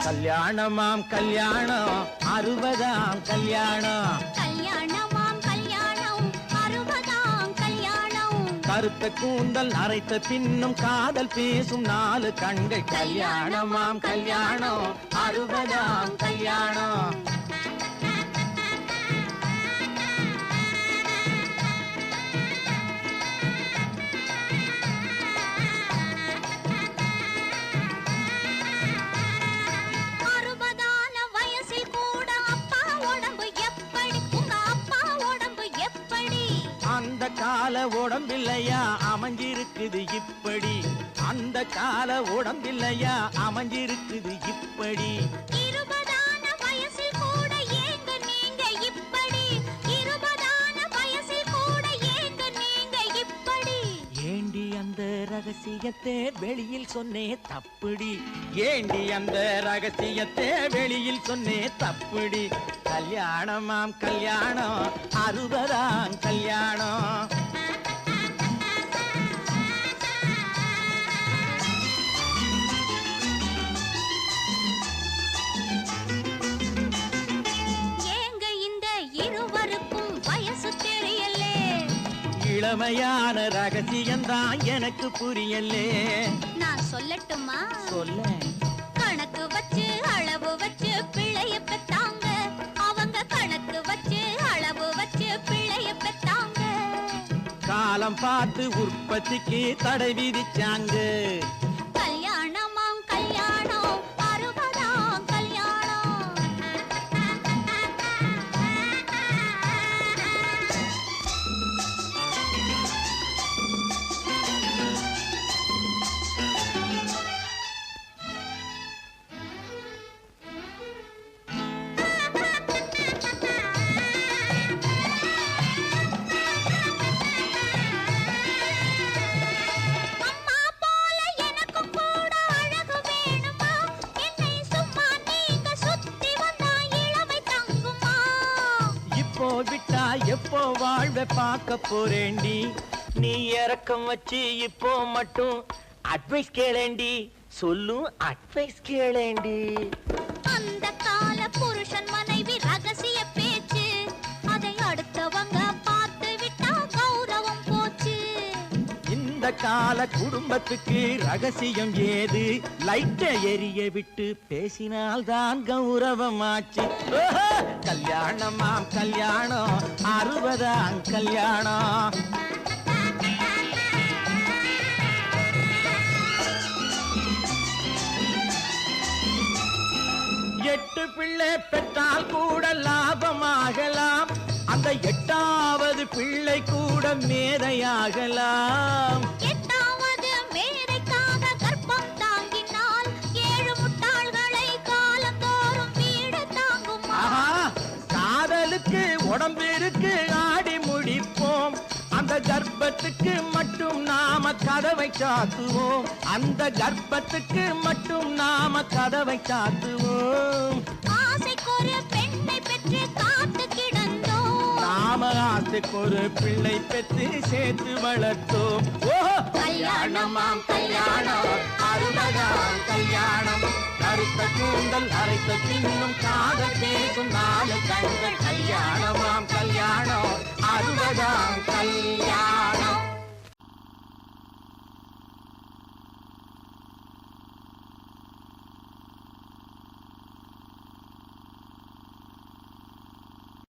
கல்யாணமாம் கல்யாணம் 60ஆம் கல்யாணம் கல்யாணமாம் கல்யாணம் 60ஆம் கல்யாணம் கருத்த கூந்தல் நரைத்த பின்னும் காதல் பேசும் 4 கண்கள் கல்யாணமாம் கல்யாணம் 60ஆம் கல்யாணம் அந்த கால உடம்பில்லையா அமைஞ்சிருக்குது இப்படி அந்த கால உடம்பில்லையா அமைஞ்சிருக்குது இப்படி 20ஆன வயசில் கூட ஏங்க நீங்க இப்படி 20ஆன வயசில் கூட ஏங்க நீங்க இப்படி ஏண்டி அந்த ரகசியத்தை வெளியில் சொன்னே தப்புடி ஏண்டி அந்த ரகசியத்தை வெளியில் சொன்னே தப்புடி கல்யாணமாம் கல்யாணம் 60ஆம் கல்யாணம் ஏங்க இந்த இருவருக்கும் வயசு தெரியலே இளமையான ரகசியம்தான் எனக்கு புரியலே நான் சொல்லட்டுமா சொல்ல கணக்கு வச்சு அளவு வச்சு பிள்ளைய பெத்தாங்க அவங்க கணக்கு வச்சு அளவு வச்சு பிள்ளைய பெத்தாங்க காலம் பார்த்து உற்பத்திக்கு தடை விதிச்சாங்க கல்யாணமாம் கல்யாணம் 60ஆம் கல்யாணம் விட்டா எப்போ வாழ்வை பார்க்க போறேண்டி நீ இறக்கம் வச்சு இப்போ மட்டும் அட்வைஸ் கேளேண்டி சொல்லும் அட்வைஸ் கேளேண்டி அந்த கால புருஷன் மனைவி ரகசிய பேச்சு அதை அடுத்தவங்க பார்த்து விட்டா கௌரவம் போச்சு இந்த கால குடும்பத்துக்கு ரகசியம் ஏது லைட்ட எரிய விட்டு பேசினால்தான் கௌரவமாச்சு கல்யாணமாம் கல்யாணம் 60ஆம் கல்யாணம் 8 பிள்ளை பெற்றால் கூட லாபமாகலாம் அந்த 8வது பிள்ளை கூட மேதையாகலாம் 8வது மேதைக்காக கர்ப்பம் தாங்கினால் 7 முட்டாள்களை காலந்தோறும் வீடு தாங்குமா காதலுக்கு உடம்பு இருக்கு ஆடி முடிப்போம் அந்த கர்ப்பத்துக்கு மட்டும் நாம கதவை சாத்துவோம் அந்த கர்ப்பத்துக்கு மட்டும் நாம கதவை சாத்துவோம் ஆசைக்கொரு பெண்ணை பெற்று காத்து கிடந்தோம் நாம ஆசைக்கு ஒரு பிள்ளை பெற்று சேர்த்து வளர்த்தோம் கல்யாணமாம் கல்யாணம் 60ஆம் கல்யாணம் கருத்த கூந்தல் அரைத்த பின்னும் காதல் பேசும் 4 கண்கள் கல்யாணமாம் கல்யாணம்